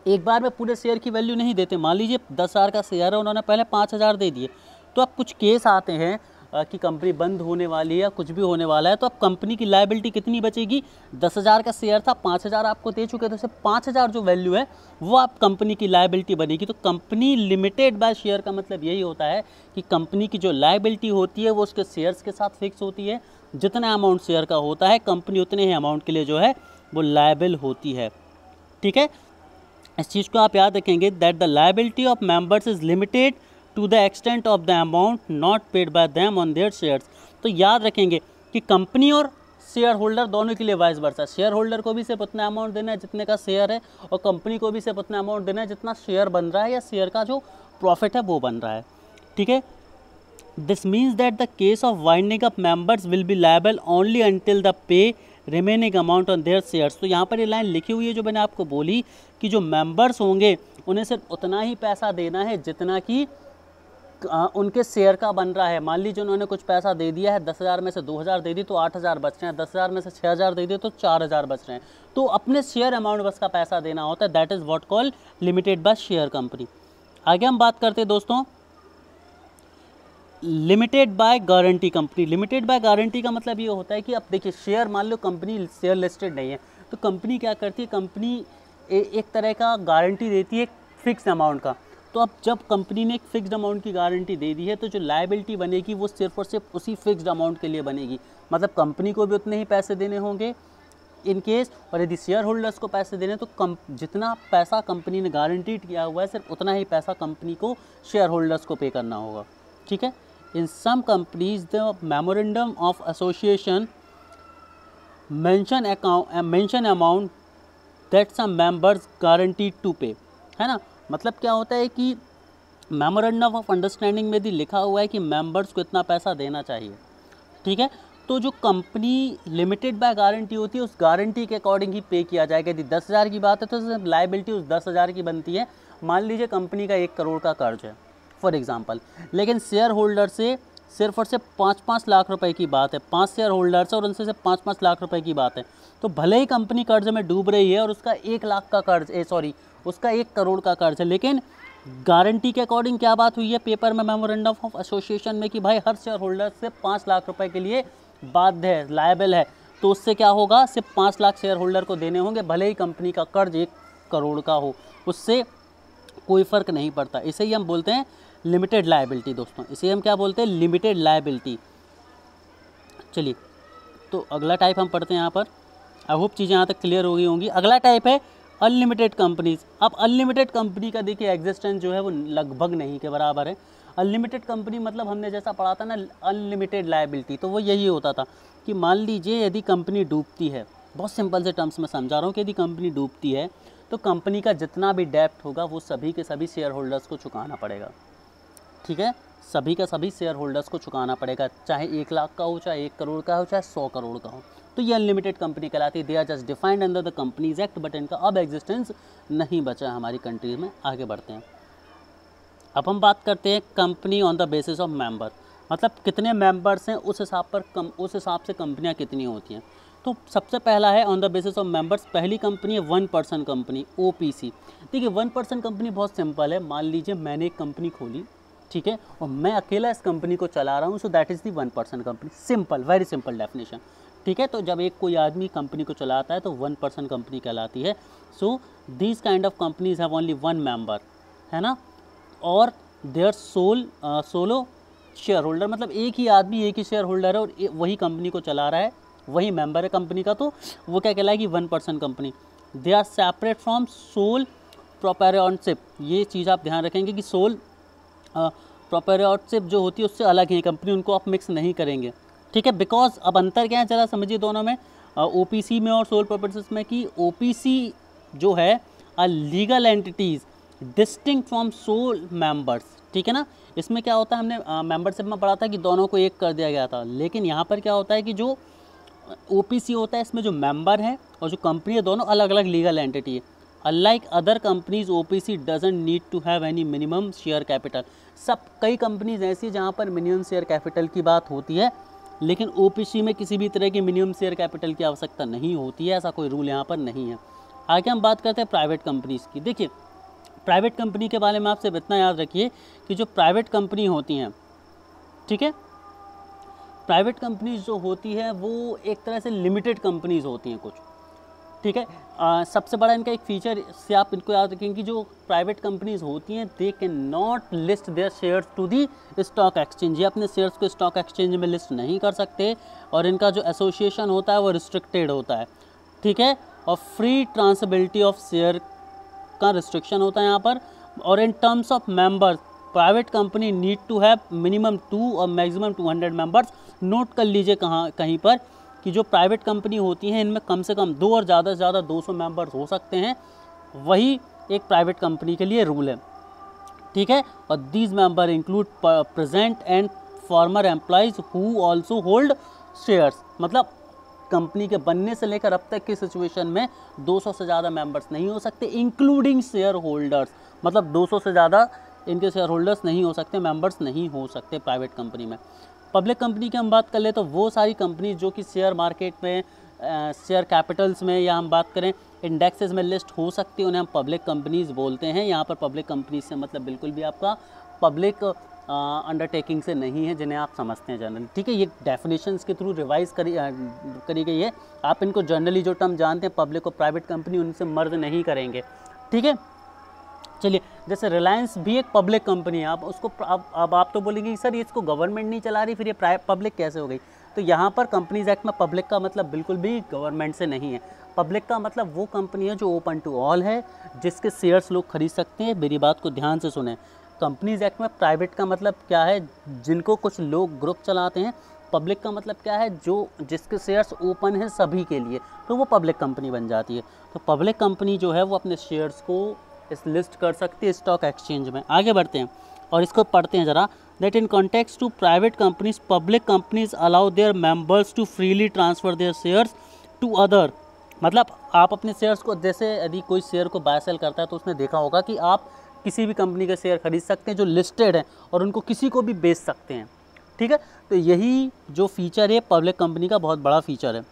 Speaker 1: एक बार में पूरे शेयर की वैल्यू नहीं देते। मान लीजिए 10,000 का शेयर है, उन्होंने पहले 5,000 दे दिए, तो अब कुछ केस आते हैं कि कंपनी बंद होने वाली है या कुछ भी होने वाला है, तो अब कंपनी की लायबिलिटी कितनी बचेगी? 10,000 का शेयर था, 5,000 आपको दे चुके थे, तो 5,000 जो वैल्यू है वो आप कंपनी की लायबिलिटी बनेगी। तो कंपनी लिमिटेड बाय शेयर का मतलब यही होता है कि कंपनी की जो लायबिलिटी होती है वो उसके शेयर्स के साथ फिक्स होती है। जितना अमाउंट शेयर का होता है कंपनी उतने ही अमाउंट के लिए जो है वो लायबल होती है, ठीक है। इस चीज़ को आप याद रखेंगे that the liability of members is limited to the extent of the amount not paid by them on their shares. तो याद रखेंगे कि कंपनी और शेयर होल्डर दोनों के लिए वाइस वर्सा, शेयर होल्डर को भी सिर्फ उतना अमाउंट देना है जितने का शेयर है, और कंपनी को भी सिर्फ उतना अमाउंट देना है जितना शेयर बन रहा है या शेयर का जो प्रॉफिट है वो बन रहा है, ठीक है। This means that the case of winding up members will be liable only until the pay remaining amount on their shares. तो यहाँ पर ये लाइन लिखी हुई है जो मैंने आपको बोली कि जो मेंबर्स होंगे उन्हें सिर्फ उतना ही पैसा देना है जितना कि उनके शेयर का बन रहा है। मान लीजिए उन्होंने कुछ पैसा दे दिया है, 10,000 में से 2,000 दे दी तो 8,000 बच रहे हैं, 10,000 में से 6,000 दे दिए तो 4,000 बच रहे हैं। तो अपने शेयर अमाउंट बस का पैसा देना होता है, that is what call limited by share company. आगे हम बात करते हैं दोस्तों limited by guarantee company. Limited by guarantee का मतलब ये होता है कि अब देखिए शेयर, मान लो कंपनी शेयर लिस्टेड नहीं है, तो कंपनी क्या करती है, कंपनी एक तरह का गारंटी देती है फिक्स अमाउंट का। तो अब जब कंपनी ने एक फिक्स्ड अमाउंट की गारंटी दे दी है तो जो लायबिलिटी बनेगी वो सिर्फ और सिर्फ उसी फिक्स्ड अमाउंट के लिए बनेगी, मतलब कंपनी को भी उतने ही पैसे देने होंगे इन केस, और यदि शेयर होल्डर्स को पैसे देने तो जितना पैसा कंपनी ने गारंटीड किया हुआ है सिर्फ उतना ही पैसा कंपनी को शेयर होल्डर्स को पे करना होगा। ठीक है। In some companies the memorandum of association mention amount that some members guaranteed to pay, है ना। मतलब क्या होता है कि मेमोरेंडम ऑफ अंडरस्टैंडिंग में भी लिखा हुआ है कि मेंबर्स को इतना पैसा देना चाहिए। ठीक है। तो जो कंपनी लिमिटेड बाय गारंटी होती है उस गारंटी के अकॉर्डिंग ही पे किया जाएगा। यदि 10,000 की बात है तो लायबिलिटी उस 10,000 की बनती है। मान लीजिए कंपनी का 1 करोड़ का कर्ज है फॉर एग्जांपल, लेकिन शेयर होल्डर से सिर्फ और सिर्फ 5-5 लाख रुपए की बात है, 5 शेयर होल्डर्स और उनसे सिर्फ 5-5 लाख रुपए की बात है, तो भले ही कंपनी कर्ज में डूब रही है और उसका 1 लाख का कर्ज उसका 1 करोड़ का कर्ज है, लेकिन गारंटी के अकॉर्डिंग क्या बात हुई है पेपर में मेमोरेंडम ऑफ एसोसिएशन में कि भाई हर शेयर होल्डर से 5 लाख रुपए के लिए बाध्य है, लायबल है, तो उससे क्या होगा, सिर्फ 5 लाख शेयर होल्डर को देने होंगे, भले ही कंपनी का कर्ज 1 करोड़ का हो, उससे कोई फ़र्क नहीं पड़ता। इसे ही हम बोलते हैं लिमिटेड लायबिलिटी दोस्तों, इसे हम क्या बोलते हैं, लिमिटेड लायबिलिटी। चलिए तो अगला टाइप हम पढ़ते हैं यहाँ पर। आई होप चीज़ें यहाँ तक क्लियर हो गई होंगी। अगला टाइप है अनलिमिटेड कंपनीज। अब अनलिमिटेड कंपनी का देखिए एग्जिस्टेंस जो है वो लगभग नहीं के बराबर है। अनलिमिटेड कंपनी मतलब हमने जैसा पढ़ा था ना अनलिमिटेड लायबिलिटी, तो वो यही होता था कि मान लीजिए यदि कंपनी डूबती है, बहुत सिंपल से टर्म्स में समझा रहा हूँ कि यदि कंपनी डूबती है तो कंपनी का जितना भी डेप्ट होगा वो सभी के सभी शेयर होल्डर्स को चुकाना पड़ेगा। ठीक है, सभी का सभी शेयर होल्डर्स को चुकाना पड़ेगा, चाहे 1 लाख का हो, चाहे 1 करोड़ का हो, चाहे 100 करोड़ का हो। तो ये अनलिमिटेड कंपनी कहलाती है। They are just defined under the companies act, but इनका अब एग्जिस्टेंस नहीं बचा है हमारी कंट्री में। आगे बढ़ते हैं। अब हम बात करते हैं company on the basis of member, मतलब कितने मेंबर्स हैं उस हिसाब से कंपनियां कितनी होती हैं। तो सबसे पहला है on the basis of members, पहली कंपनी है 1 पर्सन कंपनी, OPC। देखिए 1 पर्सन कंपनी बहुत सिंपल है। मान लीजिए मैंने एक कंपनी खोली, ठीक है, और मैं अकेला इस कंपनी को चला रहा हूँ, so that is the 1 person company. Simple, very simple definition. ठीक है, तो जब एक कोई आदमी कंपनी को चलाता है तो 1 पर्सन कंपनी कहलाती है। So these kind of companies have only 1 member, है ना, और देयर सोलो शेयर होल्डर, मतलब एक ही आदमी एक ही शेयर होल्डर है और वही कंपनी को चला रहा है, वही मेंबर है कंपनी का, तो वो क्या कहलाएगी, 1 person company. They are separate from sole proprietorship. ये चीज़ आप ध्यान रखेंगे कि सोल प्रोप्राइटरशिप जो होती है उससे अलग है कंपनी, उनको आप मिक्स नहीं करेंगे। ठीक है, बिकॉज अब अंतर क्या है जरा समझिए दोनों में, OPC में और सोल प्रोप्राइटरशिप में, कि OPC जो है a legal entities distinct from sole members. ठीक है ना, इसमें क्या होता है, हमने मेंबरशिप में पढ़ा था कि दोनों को एक कर दिया गया था, लेकिन यहाँ पर क्या होता है कि जो OPC होता है इसमें जो मेंबर है और जो कंपनी है दोनों अलग अलग लीगल एंटिटी है। Unlike other companies OPC doesn't need to have any minimum share capital. कई कंपनीज ऐसी है जहाँ पर मिनिमम शेयर कैपिटल की बात होती है, लेकिन OPC में किसी भी तरह की मिनिमम शेयर कैपिटल की आवश्यकता नहीं होती है, ऐसा कोई रूल यहाँ पर नहीं है। आगे हम बात करते हैं प्राइवेट कंपनीज़ की। देखिए प्राइवेट कंपनी के बारे में आपसे इतना याद रखिए कि जो प्राइवेट कंपनी होती हैं, ठीक है, प्राइवेट कंपनीज जो होती है वो एक तरह से लिमिटेड कंपनीज होती हैं कुछ। ठीक है, सबसे बड़ा इनका एक फीचर से आप इनको याद रखेंगे कि जो प्राइवेट कंपनीज होती हैं they can not list their shares to the stock exchange. ये अपने शेयर्स को स्टॉक एक्सचेंज में लिस्ट नहीं कर सकते, और इनका जो एसोसिएशन होता है वो रिस्ट्रिक्टेड होता है। ठीक है, और फ्री ट्रांसबिलिटी ऑफ शेयर का रिस्ट्रिक्शन होता है यहाँ पर। और in terms of members private company need to have minimum 2 और मैक्सिमम 200 मेंबर्स। नोट कर लीजिए कहीं पर कि जो प्राइवेट कंपनी होती हैं इनमें कम से कम 2 और ज़्यादा से ज़्यादा 200 मेंबर्स हो सकते हैं, वही एक प्राइवेट कंपनी के लिए रूल है। ठीक है, और these member include present and farmer employees who also hold shares. मतलब कंपनी के बनने से लेकर अब तक की सिचुएशन में 200 से ज़्यादा मेंबर्स नहीं हो सकते, इंक्लूडिंग शेयर होल्डर्स। मतलब 200 से ज़्यादा इनके शेयर होल्डर्स नहीं हो सकते, मेंबर्स नहीं हो सकते प्राइवेट कंपनी में। पब्लिक कंपनी की हम बात कर ले तो वो सारी कंपनी जो कि शेयर मार्केट में, शेयर कैपिटल्स में, या हम बात करें इंडेक्सेस में लिस्ट हो सकती है, उन्हें हम पब्लिक कंपनीज बोलते हैं। यहाँ पर पब्लिक कंपनीज से मतलब बिल्कुल भी आपका पब्लिक अंडरटेकिंग से नहीं है, जिन्हें आप समझते हैं जनरली। ठीक है, ये डेफिनेशंस के थ्रू रिवाइज करी गई है। आप इनको जनरली जो टर्म जानते हैं पब्लिक और प्राइवेट कंपनी, उनसे मर्ज नहीं करेंगे। ठीक है, चलिए, जैसे रिलायंस भी एक पब्लिक कंपनी है, आप उसको अब आप तो बोलेंगे सर ये इसको गवर्नमेंट नहीं चला रही, फिर ये पब्लिक कैसे हो गई? तो यहाँ पर कंपनीज एक्ट में पब्लिक का मतलब बिल्कुल भी गवर्नमेंट से नहीं है। पब्लिक का मतलब वो कंपनी है जो ओपन टू ऑल है, जिसके शेयर्स लोग खरीद सकते हैं। मेरी बात को ध्यान से सुने, कंपनीज एक्ट में प्राइवेट का मतलब क्या है, जिनको कुछ लोग ग्रुप चलाते हैं। पब्लिक का मतलब क्या है, जो जिसके शेयर्स ओपन है सभी के लिए, तो वो पब्लिक कंपनी बन जाती है। तो पब्लिक कंपनी जो है वो अपने शेयर्स को इस लिस्ट कर सकती है स्टॉक एक्सचेंज में। आगे बढ़ते हैं और इसको पढ़ते हैं ज़रा। That in context to private companies, public companies allow their members to freely transfer their shares to other. मतलब आप अपने शेयर्स को, जैसे यदि कोई शेयर को बाय सेल करता है तो उसने देखा होगा कि आप किसी भी कंपनी के शेयर खरीद सकते हैं जो लिस्टेड है, और उनको किसी को भी बेच सकते हैं। ठीक है, तो यही जो फीचर है पब्लिक कंपनी का बहुत बड़ा फीचर है।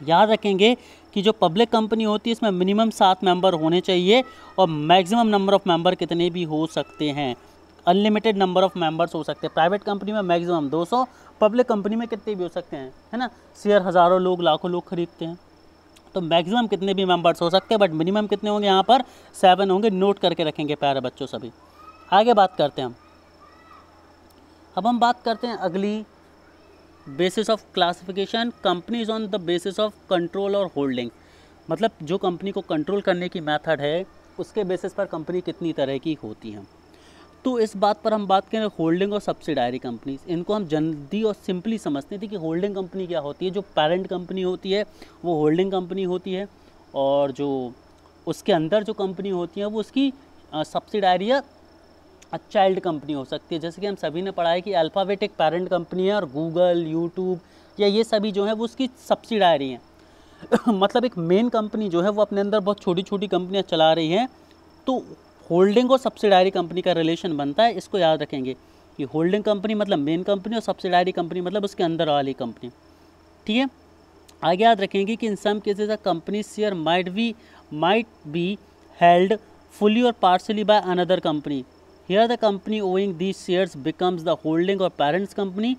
Speaker 1: याद रखेंगे कि जो पब्लिक कंपनी होती है इसमें मिनिमम 7 मेंबर होने चाहिए, और मैक्सिमम नंबर ऑफ़ मेंबर कितने भी हो सकते हैं, अनलिमिटेड नंबर ऑफ़ मेंबर्स हो सकते हैं। प्राइवेट कंपनी में मैक्सिमम 200, पब्लिक कंपनी में कितने भी हो सकते हैं, है ना। शेयर हज़ारों लोग, लाखों लोग खरीदते हैं, तो मैक्सिमम कितने भी मेंबर्स हो सकते हैं, बट मिनिमम कितने होंगे यहाँ पर 7 होंगे। नोट करके रखेंगे प्यारे बच्चों सभी। आगे बात करते हैं अब हम बात करते हैं अगली basis of classification, companies on the basis of control और होल्डिंग। मतलब जो कंपनी को कंट्रोल करने की मेथड है उसके बेसिस पर कंपनी कितनी तरह की होती हैं। तो इस बात पर हम बात करें होल्डिंग और सब्सिडायरी कंपनीज। इनको हम जल्दी और सिंपली समझते थे कि होल्डिंग कंपनी क्या होती है। जो पेरेंट कंपनी होती है वो होल्डिंग कंपनी होती है, और जो उसके अंदर जो कंपनी होती है वो उसकी सब्सिडायरी या चाइल्ड कंपनी हो सकती है। जैसे कि हम सभी ने पढ़ा है कि अल्फ़ाबेट एक पेरेंट कंपनी है, और गूगल, यूट्यूब या ये सभी जो है वो उसकी सब्सिडायरी हैं। मतलब एक मेन कंपनी जो है वो अपने अंदर बहुत छोटी छोटी कंपनियां चला रही हैं। तो होल्डिंग और सब्सिडायरी कंपनी का रिलेशन बनता है, इसको याद रखेंगे कि होल्डिंग कंपनी मतलब मेन कंपनी, और सब्सिडायरी कंपनी मतलब उसके अंदर वाली कंपनी। ठीक है, आगे याद रखेंगे कि in some cases a company share might be held fully और partially by another company. Here the company owning these shares becomes the holding or parent company.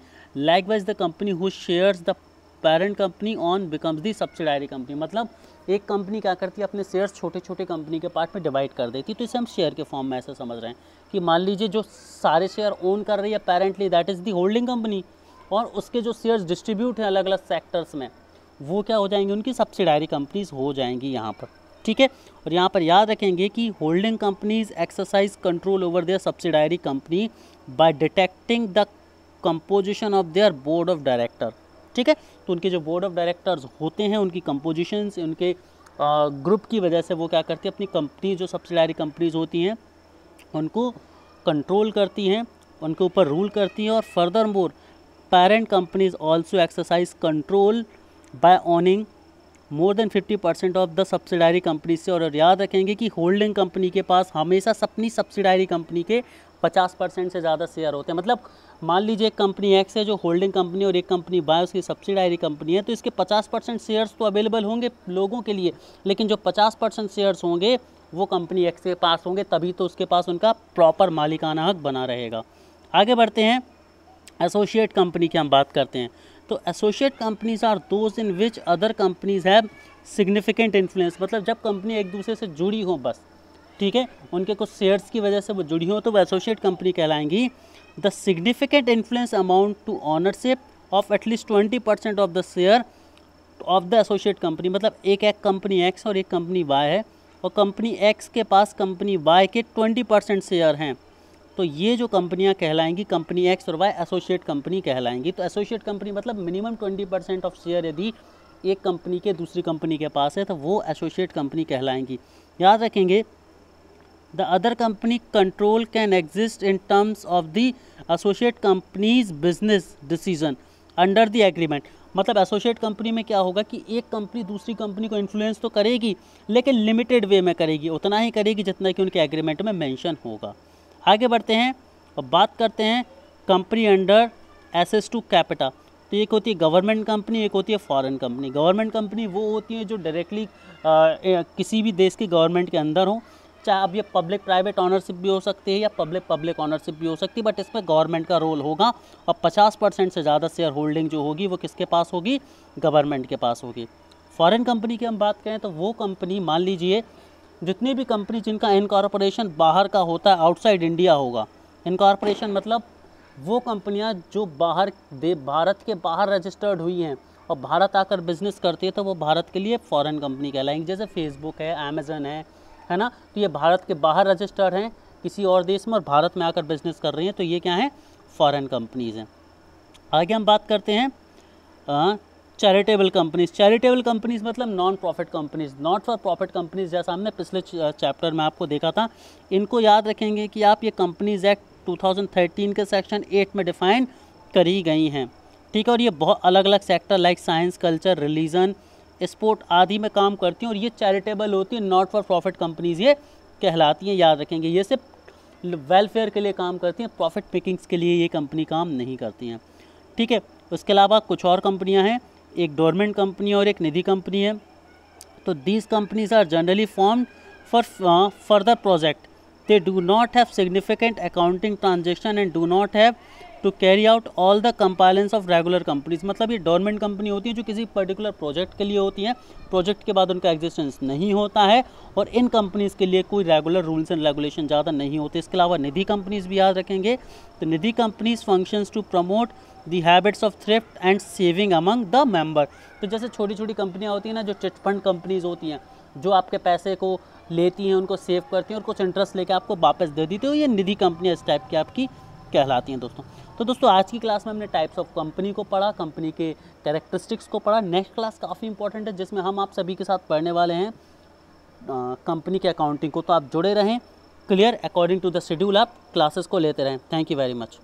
Speaker 1: Likewise the company who shares the parent company on becomes the subsidiary company. मतलब एक कंपनी क्या करती है, अपने शेयर्स छोटे छोटे कंपनी के पार्ट में डिवाइड कर देती है। तो इसे हम शेयर के फॉर्म में ऐसा समझ रहे हैं कि मान लीजिए जो सारे शेयर ओन कर रही है parenterally, that is the holding company, और उसके जो शेयर्स डिस्ट्रीब्यूट हैं अलग अलग सेक्टर्स में, वो क्या हो जाएंगी, उनकी सब्सिडायरी कंपनीज हो जाएंगी यहाँ पर। ठीक है, और यहाँ पर याद रखेंगे कि holding companies exercise control over their subsidiary company by detecting the composition of their board of director. ठीक है, तो उनके जो बोर्ड ऑफ डायरेक्टर्स होते हैं उनकी कंपोजिशन से, उनके ग्रुप की वजह से वो क्या करती है, अपनी कंपनी जो सब्सिडायरी कंपनीज होती हैं उनको कंट्रोल करती हैं, उनके ऊपर रूल करती हैं। और further more parent companies also exercise control by owning more than 50% of the subsidiary company से। और याद रखेंगे कि होल्डिंग कंपनी के पास हमेशा अपनी सब्सिडायरी कंपनी के 50% से ज़्यादा शेयर होते हैं। मतलब मान लीजिए एक कंपनी एक्स है जो होल्डिंग कंपनी, और एक कंपनी वाई उसकी सब्सिडायरी कंपनी है, तो इसके 50% शेयर्स तो अवेलेबल होंगे लोगों के लिए, लेकिन जो 50% शेयर्स होंगे वो कंपनी एक्स के पास होंगे, तभी तो उसके पास उनका प्रॉपर मालिकाना हक बना रहेगा। आगे बढ़ते हैं, एसोसिएट कंपनी की हम बात करते हैं। तो associate companies are those in which other companies have significant influence. मतलब जब कंपनी एक दूसरे से जुड़ी हो बस, ठीक है, उनके कुछ शेयर्स की वजह से वो जुड़ी हो, तो वो एसोसिएट कंपनी कहलाएंगी। The significant influence amount to ownership of at least 20% of the share of the associate company. मतलब एक कंपनी एक्स और एक कंपनी वाई है, और कंपनी एक्स के पास कंपनी वाई के 20% शेयर हैं, तो ये जो कंपनियां कहलाएंगी कंपनी एक्स और वाई एसोसिएट कंपनी कहलाएंगी। तो एसोसिएट कंपनी मतलब मिनिमम 20% ऑफ शेयर यदि एक कंपनी के दूसरी कंपनी के पास है तो वो एसोसिएट कंपनी कहलाएंगी। याद रखेंगे, the other company control can exist in terms of the associate companies business decision under the agreement. मतलब एसोसिएट कंपनी में क्या होगा कि एक कंपनी दूसरी कंपनी को इन्फ्लुएंस तो करेगी, लेकिन लिमिटेड वे में करेगी, उतना ही करेगी जितना कि उनके एग्रीमेंट में मेंशन होगा। आगे बढ़ते हैं और बात करते हैं company under access to capita. तो एक होती है गवर्नमेंट कंपनी, एक होती है फॉरेन कंपनी। गवर्नमेंट कंपनी वो होती है जो डायरेक्टली किसी भी देश की गवर्नमेंट के अंदर हो, चाहे अब ये पब्लिक प्राइवेट ऑनरशिप भी हो सकती है या पब्लिक पब्लिक ऑनरशिप भी हो सकती है, बट इसमें गवर्नमेंट का रोल होगा, और 50% से ज़्यादा शेयर होल्डिंग जो होगी वो किसके पास होगी, गवर्नमेंट के पास होगी। फॉरेन कंपनी की हम बात करें तो वो कंपनी मान लीजिए जितनी भी कंपनी जिनका इनकॉर्पोरेशन बाहर का होता है, आउटसाइड इंडिया होगा। इनकॉर्पोरेशन मतलब वो कंपनियां जो भारत के बाहर रजिस्टर्ड हुई हैं और भारत आकर बिजनेस करती है, तो वो भारत के लिए फॉरेन कंपनी कहलाएंगी। जैसे फेसबुक है, अमेज़न है ना, तो ये भारत के बाहर रजिस्टर्ड हैं किसी और देश में और भारत में आकर बिजनेस कर रही हैं, तो ये क्या है, फॉरेन कंपनीज़ हैं। आगे हम बात करते हैं चैरिटेबल कंपनीज। चैरिटेबल कंपनीज मतलब non profit companies, not for profit companies, जैसा हमने पिछले चैप्टर में आपको देखा था। इनको याद रखेंगे कि आप ये कंपनीज एक्ट 2013 के सेक्शन 8 में डिफाइन करी गई हैं, ठीक है। और ये बहुत अलग अलग sector like science, culture, religion, sport आदि में काम करती हैं और ये चैरिटेबल होती हैं, नॉट फॉर प्रॉफिट कंपनीज ये कहलाती हैं। याद रखेंगे, ये सिर्फ वेलफेयर के लिए काम करती हैं, प्रॉफिट मेकिंग्स के लिए ये कंपनी काम नहीं करती हैं, ठीक है। उसके अलावा कुछ और कंपनियां हैं, एक डोरमेंट कंपनी और एक निधि कंपनी है। तो these companies are generally formed for further project, they do not have significant accounting transaction and do not have to carry out all the compliance of regular companies. मतलब ये डोरमेंट कंपनी होती है जो किसी पर्टिकुलर प्रोजेक्ट के लिए होती हैं, प्रोजेक्ट के बाद उनका एग्जिस्टेंस नहीं होता है और इन कंपनीज़ के लिए कोई रेगुलर रूल्स एंड रेगुलेशन ज़्यादा नहीं होते। इसके अलावा निधि कंपनीज़ भी याद रखेंगे। तो Nidhi companies functions to promote the habits of thrift and saving among the member. तो जैसे छोटी छोटी कंपनियां होती हैं ना, जो चिट फंड कंपनीज होती हैं, जो आपके पैसे को लेती हैं, उनको सेव करती हैं और कुछ इंटरेस्ट लेके आपको वापस दे देती है, ये निधि कंपनियां इस टाइप की आपकी कहलाती हैं दोस्तों। तो दोस्तों आज की क्लास में हमने टाइप्स ऑफ कंपनी को पढ़ा, कंपनी के कैरेक्टरिस्टिक्स को पढ़ा। नेक्स्ट क्लास काफ़ी इंपॉर्टेंट है जिसमें हम आप सभी के साथ पढ़ने वाले हैं कंपनी के अकाउंटिंग को। तो आप जुड़े रहें, clear, according to the schedule आप क्लासेस को लेते रहें। Thank you very much.